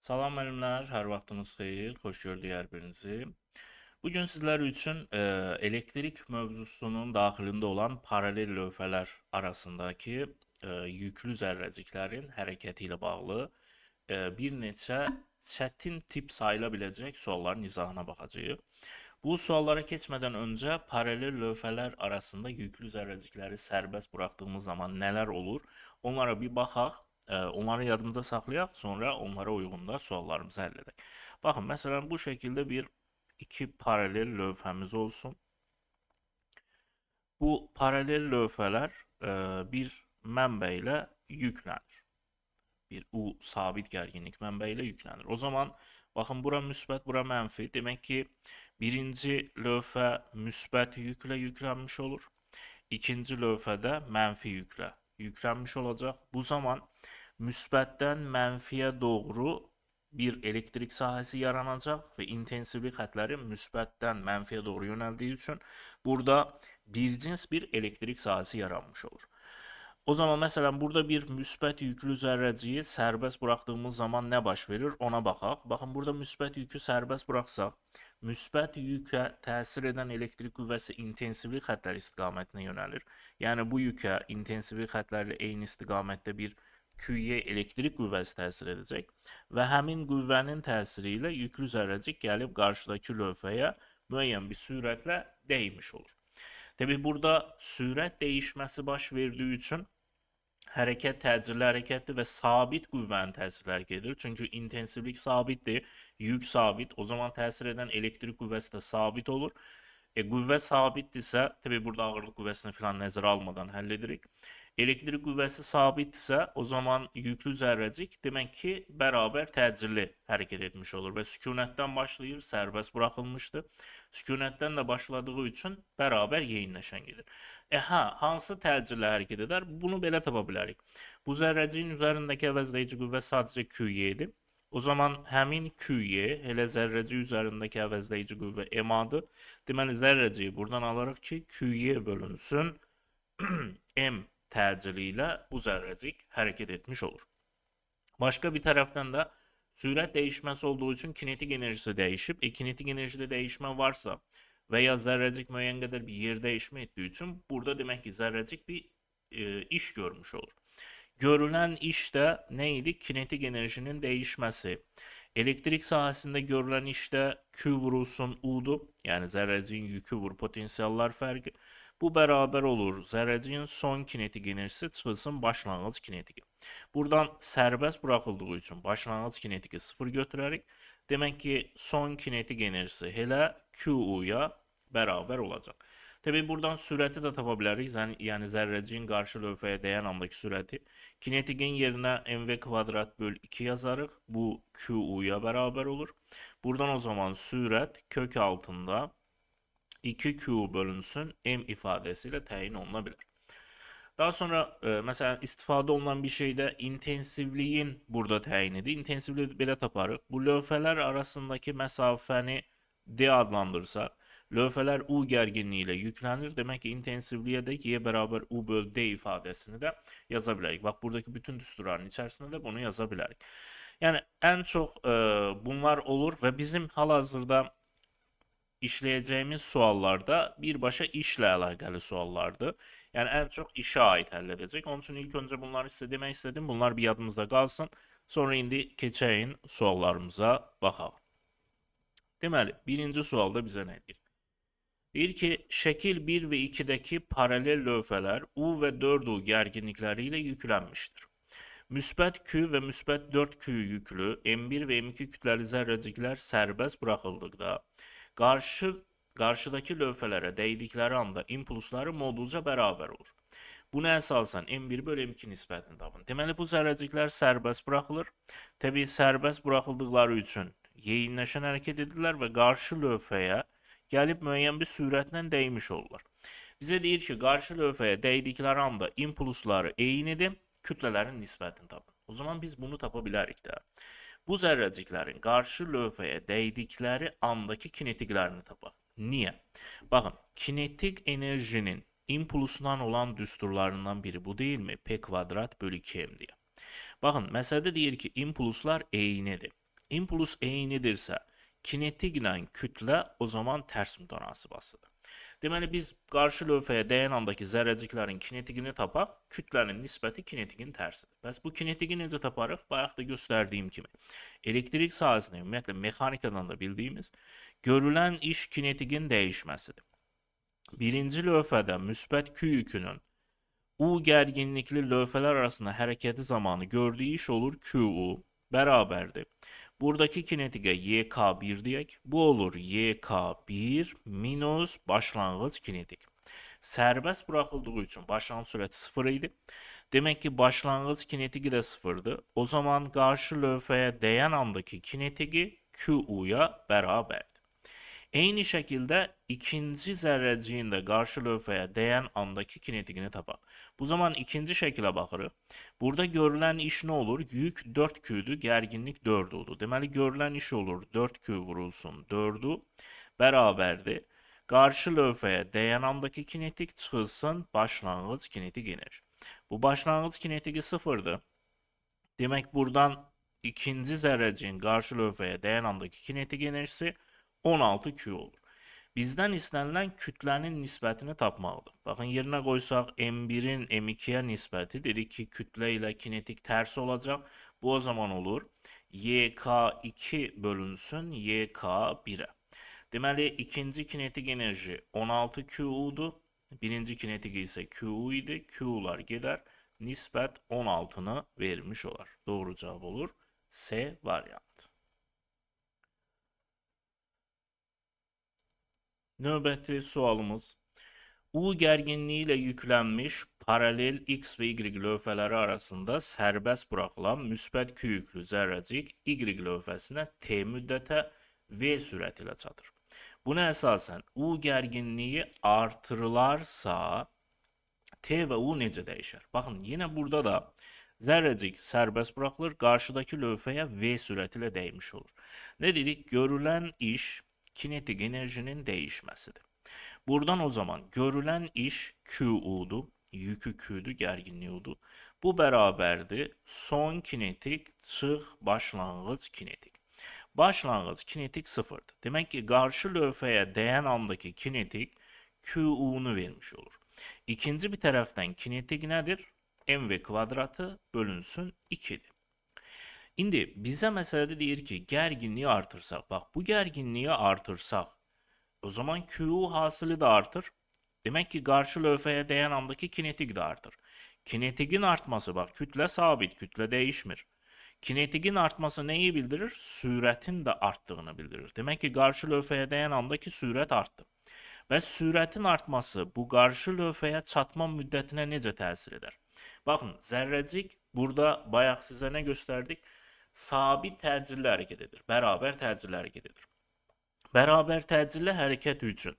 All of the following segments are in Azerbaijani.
Salam müəllimlər, hər vaxtınız xeyir, xoş gördük hər birinizi. Bugün sizlər üçün elektrik mövzusunun daxilində olan paralel lövhələr arasındakı yüklü zərrəciklərin hərəkəti ilə bağlı bir neçə çətin tip sayıla biləcək sualların izahına baxacağıq. Bu suallara keçmədən öncə paralel lövhələr arasında yüklü zərrəcikləri sərbəst buraxdığımız zaman nələr olur? Onlara bir baxaq. Onları yadımızda saxlayaq, sonra onlara uyğun da suallarımızı həll edək. Baxın, məsələn, bu şəkildə iki paralel lövhəmiz olsun. Bu paralel lövhələr bir mənbə ilə yüklənir. Bir U sabit gərginlik mənbəyi ilə yüklənir. O zaman baxın, bura müsbət, bura mənfi. Demək ki, birinci lövhə müsbət yüklə yüklənmiş olur. İkinci lövhədə mənfi yüklə yüklənmiş olacaq. Bu zaman müsbətdən mənfiyə doğru bir elektrik sahəsi yaranacaq və intensivlik xətləri müsbətdən mənfiyə doğru yönəldiyi üçün burada bir cins bir elektrik sahəsi yaranmış olur. O zaman məsələn burada bir müsbət yüklü zərrəciyi sərbəst buraxdığımız zaman nə baş verir ona baxaq. Baxın, burada müsbət yükü sərbəst buraxsaq, müsbət yükə təsir edən elektrik qüvvəsi intensivlik xətləri istiqamətinə yönəlir. Yəni bu yükə intensivlik xətlərlə eyni istiqamətdə bir kütləyə elektrik qüvvəsi təsir edəcək və həmin qüvvənin təsiri ilə yüklü zərrəcik gəlib qarşıdakı lövhəyə müəyyən bir sürətlə dəymiş olur. Təbii burada sürət dəyişməsi baş verdiyi üçün hərəkət təcili hərəkətdir və sabit qüvvənin təsirləri gedir. Çünki intensivlik sabitdir, yük sabit. O zaman təsir edən elektrik qüvvəsi də sabit olur. Qüvvə sabitdirsə, təbii burada ağırlıq qüvvəsini falan nəzərə almadan həll edirik. Elektrik qüvvəsi sabitdirsə, o zaman yüklü zərrəcik demək ki, bərabər təcili hərəkət etmiş olur və sükunətdən başlayır, sərbəst buraxılmışdır. Sükunətdən də başladığı üçün bərabər yeyinləşən gedir. Hansı təcili hərəkət edər? Bunu belə tapa bilərik. Bu zərrəciyin üzərindəki əvəzləyici qüvvə sadəcə QY-dir. O zaman həmin QY elə zərrəcik üzərindəki əvəzləyici qüvvə M-adır. Deməli, zərrəciyi buradan alarıq ki, QY bölünsün M təcili ilə bu zərrəcik hərəkət etmiş olur. Başqa bir tərəfdən də sürət dəyişməsi olduğu üçün kinetik enerjisi dəyişib. Kinetik enerjide dəyişmə varsa və ya zərrəcik müəyyən qədər bir yer dəyişmə etdiyi üçün burada demək ki, zərrəcik bir iş görmüş olur. Görülən iş də nə idi? Kinetik enerjinin dəyişməsi. Elektrik sahəsində görülən işdə Q vurulsun U-dur. Yəni zərrəciyin yükü vur potensiallar fərqi. Bu bərabər olur zərrəciyin son kinetik enerjisi çıxılsın başlanğıc kinetiki. Buradan sərbəst buraxıldığı üçün başlanğıc kinetiki 0 götürərik. Demək ki, son kinetik enerjisi elə QU-ya bərabər olacaq. Təbii buradan sürəti də tapa bilərik. Yəni zərrəciyin qarşı lövhəyə dəyən andakı sürəti. Kinetikin yerinə mv kvadrat böl 2 yazarıq. Bu QU-ya bərabər olur. Buradan o zaman sürət kök altında 2Q bölünsün M ifadəsi ilə təyin oluna bilər. Daha sonra məsələn istifadə olunan bir şeydə intensivliyin burada təyinidir. İntensivliyi belə taparıq. Bu lövhələr arasındakı məsafəni D adlandırsaq, lövhələr U gərginliyi ilə yüklənir. Demək ki, intensivliyə də Y bərabər U böl D ifadəsini də yaza bilərik. Bax, buradakı bütün düsturların içərisində də bunu yaza bilərik. Yəni ən çox bunlar olur və bizim hal-hazırda işləyəcəyimiz suallarda birbaşa işlə əlaqəli suallardır. Yəni ən çox işə aid həll edəcək. Onun üçün ilk öncə bunları sizə demək istədim. Bunlar bir yadımızda qalsın. Sonra indi keçəyin suallarımıza baxaq. Deməli, birinci sualda bizə nə deyir? Deyir ki, şəkil 1 və 2-dəki paralel lövhələr U və 4U gərginlikləri ilə yüklənmişdir. Müsbət Q və müsbət 4Q yüklü M1 və M2 kütləli zərrəciklər sərbəst buraxıldıqda qarşıdakı lövhələrə dəydikləri anda impulsları modulca bərabər olur. Buna əsasən M1 böl M2 nisbətini tapın. Deməli, bu zərrəciklər sərbəst buraxılır. Təbii, sərbəst buraxıldıqları üçün yeyinləşən hərəkət edirlər və qarşı lövhəyə gəlib müəyyən bir sürətlə dəymiş olurlar. Bizə deyir ki, qarşı lövhəyə dəydikləri anda impulsları eynidir, kütlələrin nisbətini tapın. O zaman biz bunu tapa bilərik də. Bu zərrəciklərin qarşı lövhəyə dəydikləri andakı kinetiklərini tapaq. Niyə? Baxın, kinetik enerjinin impulsundan olan düsturlarından biri bu deyilmi? P kvadrat bölü 2M deyə. Baxın, məsələdə deyir ki, impulslar eynidir. impuls eynidirsə, kinetiklə kütlə o zaman tərs mütənasibasıdır. Deməli, biz qarşı lövhəyə dəyən andakı zərrəciklərin kinetikini tapaq, kütlənin nisbəti kinetikin tərsidir. Bəs bu kinetiki necə taparıq? Bayaq da göstərdiyim kimi. Elektrik sahəsində, ümumiyyətlə mexanikadan da bildiyimiz, görülən iş kinetikin dəyişməsidir. Birinci lövhədə müsbət Q yükünün U gərginlikli lövhələr arasında hərəkəti zamanı gördüyü iş olur QU bərabərdir. Buradaki kinetikə YK1 deyək. Bu olur YK1 minus başlanğıc kinetik. Sərbəst buraxıldığı üçün başlanğıc sürəti 0 idi. Demək ki, başlanğıc kinetiki də 0-dır. O zaman qarşı lövhəyə dəyən andakı kinetiki QU-ya bərabərdir. Eyni şəkildə ikinci zərrəciyin də qarşı lövhəyə dəyən andakı kinetikini tapaq. Bu zaman ikinci şəkilə baxırıq. Burada görülən iş nə olur? Yük 4Q-dür, gərginlik 4U-dur. Deməli, görülən iş olur 4Q vurulsun 4U bərabərdir. Qarşı lövhəyə dəyən andakı kinetik çıxılsın başlanğıc kinetik enerji. Bu başlanğıc kinetiki 0-dır. Demək, buradan ikinci zərrəciyin qarşı lövhəyə dəyən andakı kinetik enerjisi 16Q olur. Bizdən istənilən kütlənin nisbətini tapmaqdır. Baxın, yerinə qoysaq M1-in M2-yə nisbəti dedik ki, kütlə ilə kinetik tərsi olacaq. Bu o zaman olur YK2 bölünsün YK1-ə. Deməli, ikinci kinetik enerji 16QU-dur. Birinci kinetik isə QU idi. QU-lar gedər. Nisbət 16-nı vermiş olar. Doğru cavab olur C variantı. Növbəti sualımız. U gərginliyi ilə yüklənmiş paralel X və Y lövhələri arasında sərbəst buraxılan müsbət Q yüklü zərrəcik Y lövhəsinə T müddətə V sürəti ilə çatır. Buna əsasən U gərginliyi artırılarsa T və U necə dəyişər? Baxın, yenə burada da zərrəcik sərbəst buraxılır, qarşıdakı lövhəyə V sürəti ilə dəymiş olur. Nə dedik? Görülən iş kinetik enerjinin değişmesidir. Buradan o zaman görülen iş QU'dur. Yükü Q'dur, gərginliyi U'dur. Bu bərabərdir. Son kinetik çıx başlanğıc kinetik. Başlanğıc kinetik 0'dır. Demək ki, qarşı lövhəyə dəyən andakı kinetik QU'nu vermiş olur. İkinci bir tərəfdən kinetik nədir? MV kvadratı bölünsün 2'dir. İndi bizə məsələdə deyir ki, gərginliyi artırsaq. Bax, bu gərginliyi artırsaq, o zaman QU hasılı da artır. Demək ki, qarşı lövhəyə dəyən andakı kinetik də artır. Kinetikin artması, bax, kütlə sabit, kütlə dəyişmir. Kinetikin artması nəyi bildirir? Sürətin də artdığını bildirir. Demək ki, qarşı lövhəyə dəyən andakı sürət artdı. Və sürətin artması bu qarşı lövhəyə çatma müddətinə necə təsir edər? Baxın, zərrəcik burada bayaq sizə nə göstərdik? Sabit təcilli hərəkət edir. Bərabər təcilli hərəkət edir. Bərabər təcilli hərəkət üçün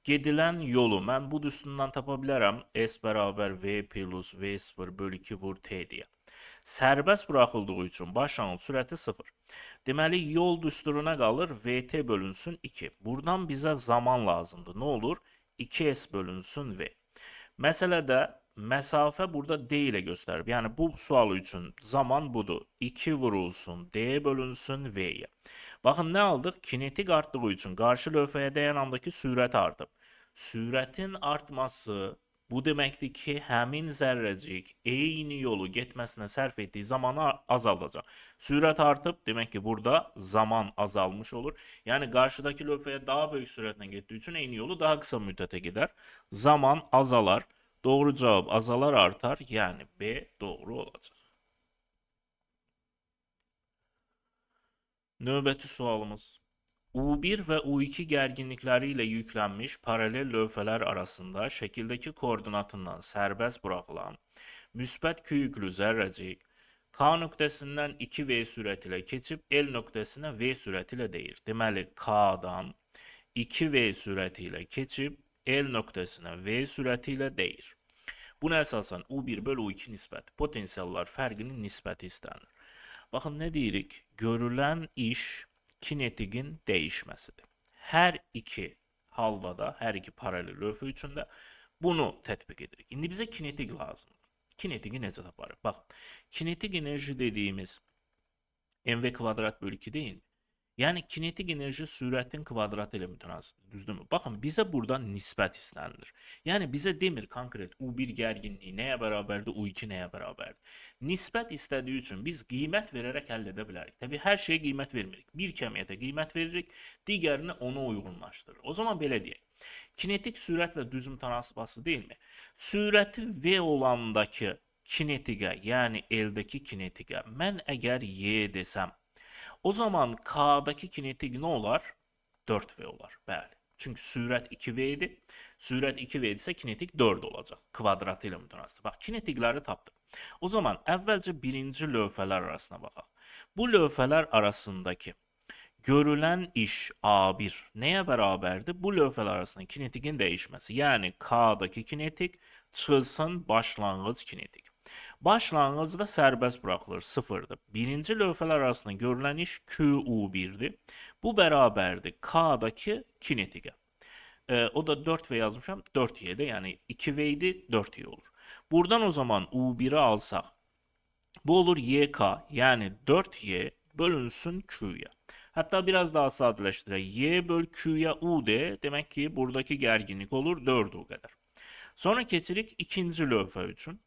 gedilən yolu mən bu üstündən tapa bilərəm. S bərabər V plus V0 bölü 2 vur T deyə. Sərbəst buraxıldığı üçün başlanğıc sürəti 0. Deməli, yol düsturuna qalır VT bölünsün 2. Buradan bizə zaman lazımdır. Nə olur? 2S bölünsün V. Məsələdə məsafə burada D ilə göstərib. Yəni, bu sual üçün zaman budur. 2 vurulsun D bölünsün V'yə. Baxın, nə aldıq? Kinetik artdığı üçün qarşı lövhəyə dəyən andakı sürət artıb. Sürətin artması bu deməkdir ki, həmin zərrəcik eyni yolu getməsinə sərf etdiyi zamanı azaldacaq. Sürət artıb, demək ki, burada zaman azalmış olur. Yəni, qarşıdakı lövhəyə daha böyük sürətlə getdiyi üçün eyni yolu daha qısa müddətə gedər. Zaman azalar. Doğru cavab azalar artar. Yəni, B doğru olacaq. Növbəti sualımız. U1 və U2 gərginlikləri ilə yüklənmiş paralel lövhələr arasında şəkildəki koordinatından sərbəst buraxılan müsbət Q yüklü zərrəcik K nöqtəsindən 2V sürəti ilə keçib L nöqtəsinə V sürəti ilə deyir. Deməli, K'dan 2V sürəti ilə keçib L nöqtəsinə V sürəti ilə deyir. Buna əsasən U1 bölü U2 nisbəti, potensiallar fərqinin nisbəti istənir. Baxın, nə deyirik? Görülən iş kinetikin dəyişməsidir. Hər iki halda da, hər iki paralel lövhə üçün də bunu tətbiq edirik. İndi bizə kinetik lazımdır. Kinetiki necə taparıq? Baxın, kinetik enerji dediyimiz mv kvadrat bölü 2 değil mi? Yani kinetik enerji sürətin kvadratı ilə mütənasibdir, düzdürmü? Baxın, bizə buradan nisbət istənilir. Yəni bizə demir konkret U1 gərginliyi nəyə bərabərdir, U2 nəyə bərabərdir. Nisbət istədiyi üçün biz qiymət verərək həll edə bilərik. Təbii hər şeyə qiymət vermirik. Bir kəmiyyətə qiymət veririk, digərini ona uyğunlaşdırır. O zaman belə deyək. Kinetik sürətlə düz mütənasibası deyilmi? Sürəti V olandakı kinetiqə, yəni L-dəki kinetiqə mən əgər Y desəm, o zaman K'daki kinetik ne olar? 4V olar. Bəli. Çünkü sürət 2V idi. Sürət 2V idisə kinetik 4 olacaq. Kvadratı ilə mütənasib. Bax, kinetikləri tapdıq. O zaman əvvəlcə birinci lövhələr arasına baxaq. Bu lövhələr arasındakı görülən iş A1 nəyə bərabərdir? Bu lövhələr arasında kinetikin dəyişməsi. Yəni K'daki kinetik çıxılsın başlanğıc kinetik. Başlanğıcda sərbəst buraxılır, sıfırdır. Birinci lövhələr arasında görülən iş QU1'dir. Bu bərabərdir K'daki kinetiqə. O da 4V yazmışam, 4Y'de, yəni 2V idi, 4Y olur. Buradan o zaman U1'i alsaq, bu olur YK, yəni 4Y bölünsün Q'ya. Hatta biraz daha sadələşdirək. Y böl Q'ya U de, demək ki, buradaki gərginlik olur 4U qədər. Sonra keçirik ikinci lövhə üçün.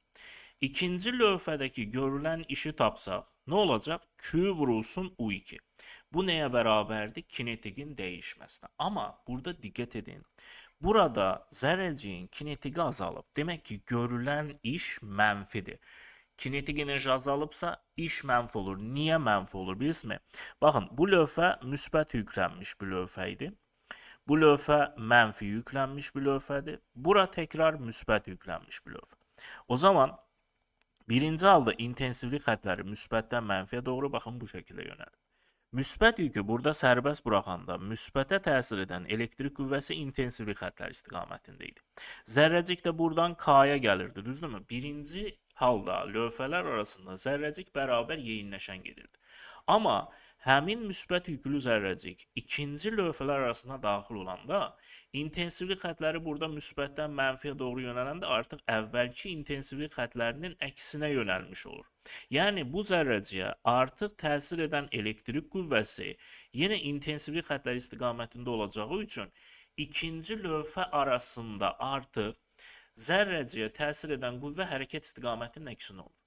İkinci lövhədəki görülən işi tapsaq, nə olacaq? Q vurulsun U2. Bu nəyə bərabərdir? Kinetikin dəyişməsinə. Amma burada diqqət edin. Burada zərrəciyin kinetiki azalıb. Demək ki, görülən iş mənfidir. Kinetik enerji azalıbsa iş mənfi olur. Niyə mənfi olur? Bilirsiniz? Baxın, bu lövhə müsbət yüklənmiş bir lövhə idi. Bu lövhə mənfi yüklənmiş bir lövhədir. Bura təkrar müsbət yüklənmiş bir lövhə. O zaman birinci halda intensivlik xətləri müsbətdən mənfiyə doğru baxın bu şəkildə yönəlir. Müsbət yükü burada sərbəst buraxanda müsbətə təsir edən elektrik qüvvəsi intensivlik xətləri istiqamətində idi. Zərrəcik də buradan K-ya gəlirdi, düzdürmü? Birinci halda lövhələr arasında zərrəcik bərabər yeyinləşən gedirdi. Amma həmin müsbət yüklü zərrəcik ikinci lövhələr arasına daxil olanda intensivlik xətləri burada müsbətdən mənfiyə doğru yönələndə artıq əvvəlki intensivlik xətlərinin əksinə yönəlmiş olur. Yəni bu zərrəciyə artıq təsir edən elektrik qüvvəsi yenə intensivlik xətləri istiqamətində olacağı üçün ikinci lövhə arasında artıq zərrəciyə təsir edən qüvvə hərəkət istiqamətinin əksinə olur.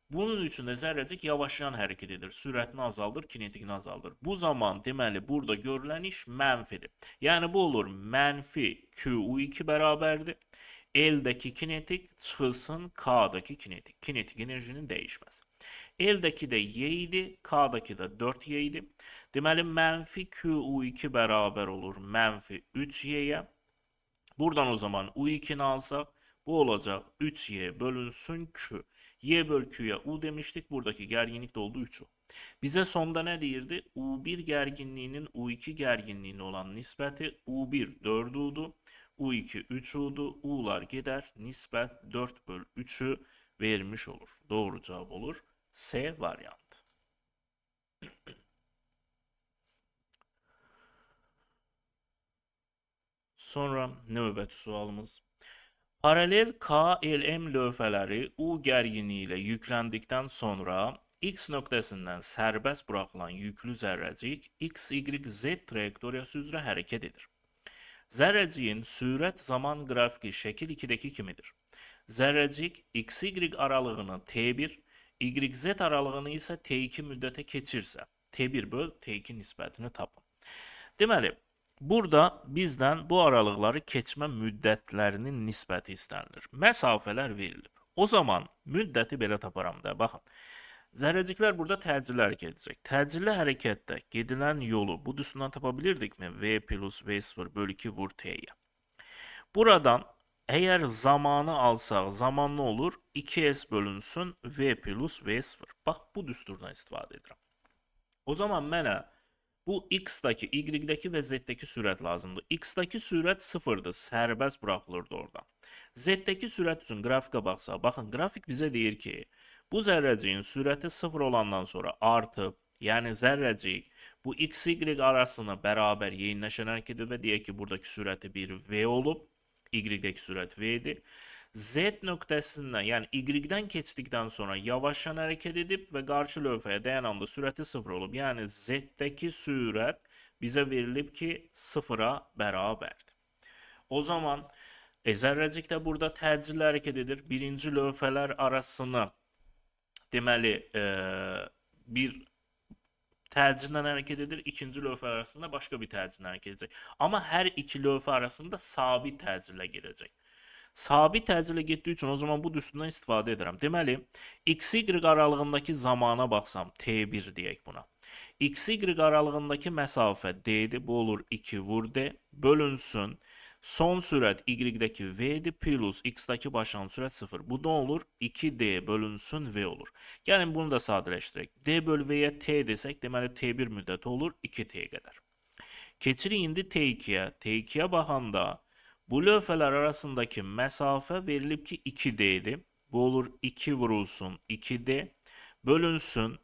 Bunun üçün də zərrəcik yavaşlayan hərəkət edir, sürətini azaldır, kinetikini azaldır. Bu zaman deməli burada görülən iş mənfidir. Yəni bu olur mənfi QU2 bərabərdir. L'dəki kinetik çıxılsın K'daki kinetik. Kinetik enerjinin dəyişməsi. L'dəki də Y idi, K'daki də 4Y idi. Deməli mənfi QU2 bərabər olur mənfi 3Y'yə. Buradan o zaman U2'ni alsaq, bu olacaq 3Y bölünsün Q. Y böl Q'ya U demiştik. Buradaki gerginlik de oldu 3U. Bize sonda ne deyirdi? U1 gerginliğinin U2 gerginliğine olan nisbəti U1 4U'du. U2 3U'du. U'lar gider. Nisbət 4 böl 3'ü vermiş olur. Doğru cevap olur C varyantı. Sonra növbəti sualımız. Paralel KLM lövhələri U gərginliyi ilə yükləndikdən sonra X nöqtəsindən sərbəst buraxılan yüklü zərrəcik X, Y, Z trayektoriyası üzrə hərəkət edir. Zərrəciyin sürət zaman qrafiki şəkil 2-dəki kimidir. Zərrəcik X, Y aralığını T1, Y, Z aralığını isə T2 müddətə keçirsə, T1 böl T2 nisbətini tapın. Deməli, burada bizdən bu aralıqları keçmə müddətlərinin nisbəti istənilir. Məsafələr verilib. O zaman müddəti belə taparam da. Baxın, zərrəciklər burada təcilli hərəkət edəcək. Təcilli hərəkətdə gedilən yolu bu düstundan tapa bilirdikmi? V plus V0 bölü 2 vur T'yə. Buradan əgər zamanı alsaq, zaman nə olur? 2S bölünsün V plus V0. Bax, bu düsturdan istifadə edirəm. O zaman mənə bu X-daki, Y-dəki və Z-dəki sürət lazımdır. X-daki sürət sıfırdır, sərbəst buraxılırdı oradan. Z-dəki sürət üçün qrafikə baxsaq, baxın, qrafik bizə deyir ki, bu zərrəciyin sürəti sıfır olandan sonra artıb, yəni zərrəcik bu X-Y arasını bərabər yeyinləşən hərəkət edir və deyək ki, buradakı sürəti bir V olub, Y-dəki sürət V-dir. Z nöqtəsindən, yəni Y-dən keçdikdən sonra yavaşdan hərəkət edib və qarşı lövhəyə dayananda sürəti 0 olub. Yəni Z-dəki sürət bizə verilib ki, 0-a bərabərdir. O zaman zərrəcik də burada təcillə hərəkət edir. Birinci lövhələr arasını deməli bir təcillə hərəkət edir. İkinci lövhə arasında başqa bir təcillə hərəkət edəcək. Amma hər iki lövhə arasında sabit təcillə gedəcək. Sabit təcillə getdiyi üçün o zaman bu üstündən istifadə edirəm. Deməli, x-y aralığındakı zamana baxsam, t1 deyək buna. X-y aralığındakı məsafə d-dir, bu olur 2 vur d, bölünsün. Son sürət y-dəki v-dir, plus x-dəki başlanan sürət 0. Bu da olur 2d bölünsün v olur. Gəlin bunu da sadələşdirək. D böl v-yə t desək, deməli t1 müddəti olur 2t qədər. Keçirik indi t2-yə. T2-yə baxanda bu lövhələr arasındakı məsafə verilib ki 2d-dir. Bu olur 2 vurulsun 2d bölünsün.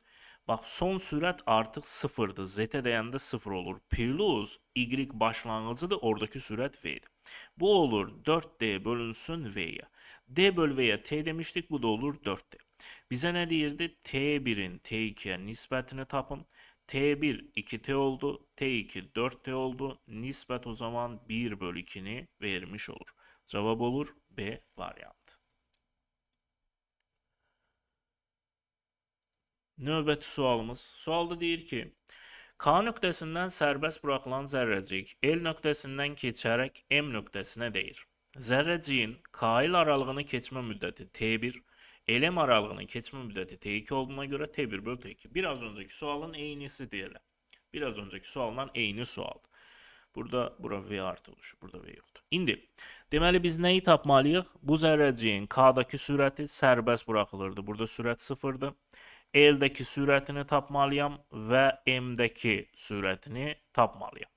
Bax, son sürət artıq 0-dır. Z-ə dəyəndə 0 olur. Plus y başlanğıcıdır, oradakı sürət v-dir. Bu olur 4d bölünsün v-yə. D böl v-yə t demişdik, bu da olur 4d. Bizə nə deyirdi? T1-in T2-yə nisbətini tapın. T1 2t oldu, T2 4t oldu. Nisbət o zaman 1 bölü 2'ni vermiş olur. Cevap olur B variantı. Növbəti sualımız. Sualda deyir ki, K nöqtəsindən sərbəst buraxılan zərrəcik L nöqtəsindən keçərək M nöqtəsinə deyir. Zərrəciyin K ilə aralığını keçmə müddəti T1, LM aralığının keçmə müddəti T2 olduğuna görə T1 bölü T2. Biraz önceki sualın eynisi diyelim. Biraz önceki sualdan eyni sualdır. Burada bura V artı oluşur, burada V yoxdur. İndi, deməli biz nəyi tapmalıyıq? Bu zərrəciyin K'dakı sürəti sərbəst buraxılırdı. Burada sürət 0'dır. L'dəki sürətini tapmalıyam və M'dəki sürətini tapmalıyam.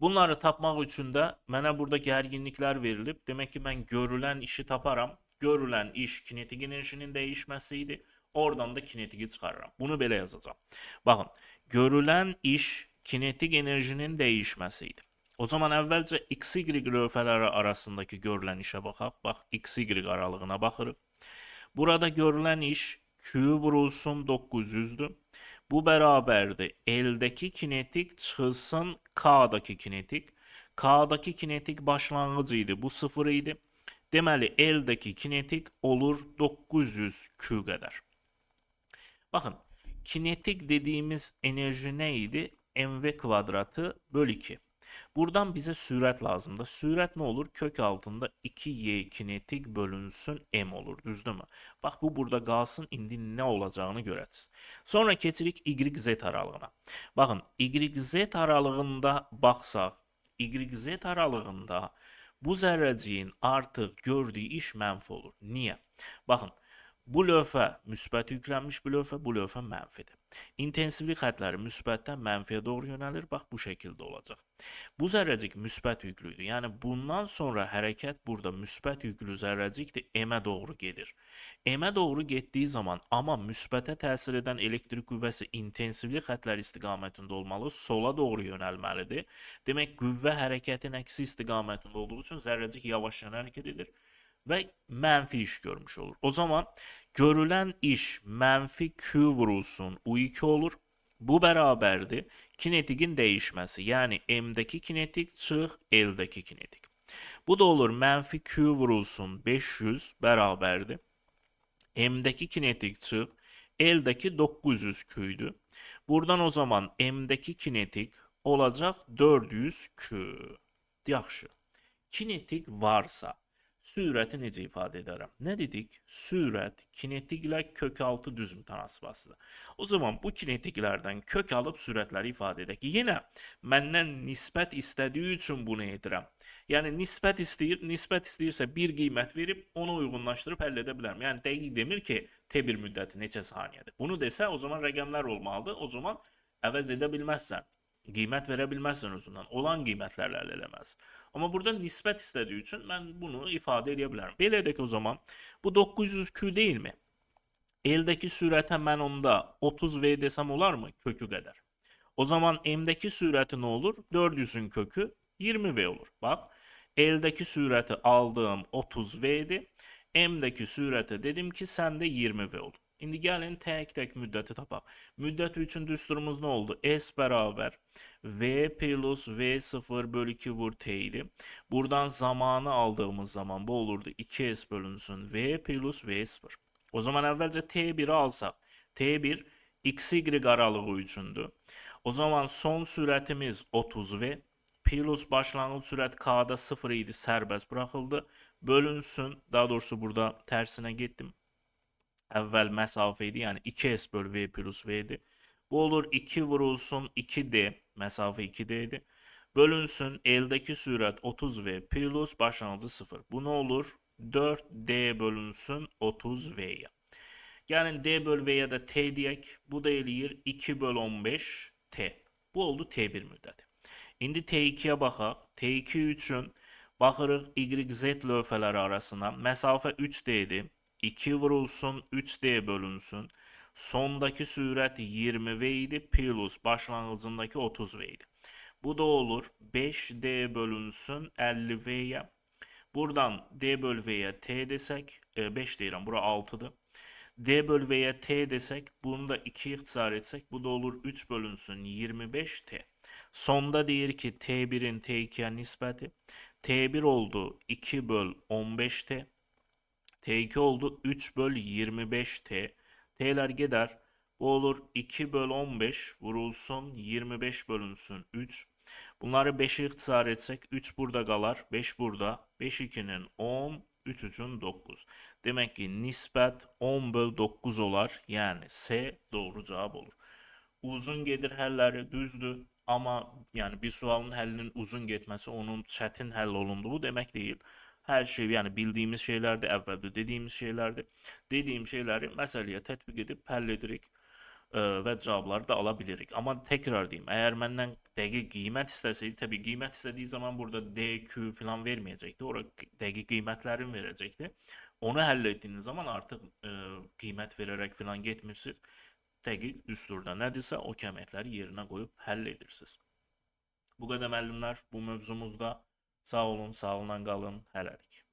Bunları tapmaq üçün də mənə burada gərginliklər verilib. Demək ki, mən görülən işi taparam. Görülən iş kinetik enerjinin dəyişməsi idi. Oradan da kinetiki çıxarıram. Bunu belə yazacağım. Baxın, görülən iş kinetik enerjinin dəyişməsi idi. O zaman əvvəlcə x-y lövhələri arasındakı görülən işə baxaq. Bax, x-y aralığına baxırıq. Burada görülən iş Q vurulsun 900'dür. Bu bərabərdir. L'dəki kinetik çıxılsın K'daki kinetik. K'daki kinetik başlanğıc idi. Bu 0 idi. Deməli, L'dəki kinetik olur 900 Q qədər. Baxın, kinetik dediğimiz enerji nə idi? Mv kvadratı bölü 2. Buradan bize sürət lazımdır. Sürət nə olur? Kök altında 2y kinetik bölünsün m olur. Düzdür mü? Bax, bu burada qalsın. İndi nə olacağını görəcəksiniz. Sonra keçirik y-z aralığına. Baxın, y-z aralığında baxsaq, y-z aralığında bu zərrəciyin artıq gördüyü iş mənfi olur. Niyə? Baxın, bu lövhə müsbət yüklənmiş bir lövhə, bu lövhə mənfidir. İntensivlik xətləri müsbətdən mənfiyə doğru yönəlir. Bax, bu şəkildə olacaq. Bu zərrəcik müsbət yüklüydür. Yəni, bundan sonra hərəkət burada müsbət yüklü zərrəcikdir, M-ə doğru gedir. M-ə doğru getdiyi zaman, amma müsbətə təsir edən elektrik qüvvəsi intensivlik xətləri istiqamətində olmalı, sola doğru yönəlməlidir. Demək, qüvvə hərəkətin əksi istiqamətində olduğu üçün zərrəcik yavaşdan hərəkət edir və mənfi iş görmüş olur. O zaman görülən iş mənfi Q vurulsun U2 olur. Bu bərabərdir kinetikin dəyişməsi. Yəni M'dəki kinetik çıx L'dəki kinetik. Bu da olur mənfi Q vurulsun 500 bərabərdir. M'dəki kinetik çıx L'dəki 900 Q'ydu. Buradan o zaman M'dəki kinetik olacaq 400 Q. Yaxşı. Kinetik varsa sürəti necə ifadə edərəm? Nə dedik? Sürət kinetiklə kök altı düz mütənasibasıdır. O zaman bu kinetiklərdən kök alıb sürətləri ifadə edək. Yenə məndən nisbət istədiyi üçün bunu edirəm. Yəni nisbət istəyirsə bir qiymət verib onu uyğunlaşdırıb həll edə bilərəm. Yəni dəqiq demir ki, T1 müddəti neçə saniyədir. Bunu desə o zaman rəqəmlər olmalıdır. O zaman əvəz edə bilməzsən. Qiymət verə bilməzsən özündən. Olan qiymətlərlə əldə eləməz. Amma burada nisbət istədiyi üçün mən bunu ifadə edə bilərəm. Belə edək o zaman. Bu 900 Q deyilmi? L'dəki sürətə mən onda 30 V desəm olarmı? Kökü qədər. O zaman M'dəki sürəti nə olur? 400'ün kökü 20 V olur. Bax, L'deki sürəti aldığım 30V-dir. M'deki sürətə dedim ki, səndə 20V oldu. İndi gəlin tək-tək müddəti tapaq. Müddət üçün düsturumuz nə oldu? S bərabər V plus V0 bölü 2 vur T idi. Buradan zamanı aldığımız zaman bu olurdu 2S bölünsün V plus V0. O zaman əvvəlcə T1'i alsaq. T1 XY aralığı üçündür. O zaman son sürətimiz 30V. Plus başlanğıc sürət K'da 0 idi, sərbəst buraxıldı. Bölünsün, daha doğrusu burada tersine getdim. Əvvəl məsafə idi, yəni 2S bölü V plus V idi. Bu olur 2 vurulsun 2D, məsafə 2D idi. Bölünsün, L'deki sürət 30V plus başlanğıcı 0. Bu nə olur? 4D bölünsün 30V'ye. Gəlin D bölü V'ye de T deyək. Bu da eləyir 2 bölü 15 T. Bu oldu T1 müddəti. İndi T2'ye baxaq. T2 üçün baxırıq YZ lövhələri arasına. Məsafə 3D'dir. 2 vurulsun 3D bölünsün. Sondaki sürət 20V idi. Plus başlanğıcındaki 30V idi. Bu da olur 5D bölünsün 50V'ye. Buradan D bölü V'ye T desək. 5 deyirəm. Bura 6'dır. D bölü V'ye T desək. Bunu da 2 ixtisar etsək. Bu da olur 3 bölünsün 25T. Sonda deyir ki T1'in T2'ye nisbəti. T1 oldu 2 böl 15T. T2 oldu 3 böl 25T. T'ler gider. Bu olur 2 böl 15 vurulsun 25 bölünsün 3. Bunları 5'e ixtisar etsək 3 burada qalar. 5 burada. 5 2'nin 10. 3 üçün 9. Demək ki nisbət 10 böl 9 olar. Yəni C doğru cavab olur. Uzun gedir həlləri düzdür. Ama yani bir sualın həllinin uzun getməsi onun çətin həll olunduğu demək deyil. Hər şey yani bildiğimiz şeylərdir, əvvəldə dediyimiz şeylərdir. Dediyim şeyləri məsələyə tətbiq edib həll edirik və cavabları da alabilirik. Ama tekrar diyeyim, eğer məndən dəqiq qiymət istəsəydi, tabii qiymət istədiyi zaman burada D, Q falan verməyəcəkdi. Orada dəqiq qiymətlərini verəcəkdi. Onu həll ettiğiniz zaman artıq qiymət verərək falan getmirsiniz. Dəqiq düsturda nədirsə o kəmiyyətləri yerinə qoyub həll edirsiniz. Bu qədər müəllimlər bu mövzumuzda. Sağ olun, sağlıqla qalın, hələlik.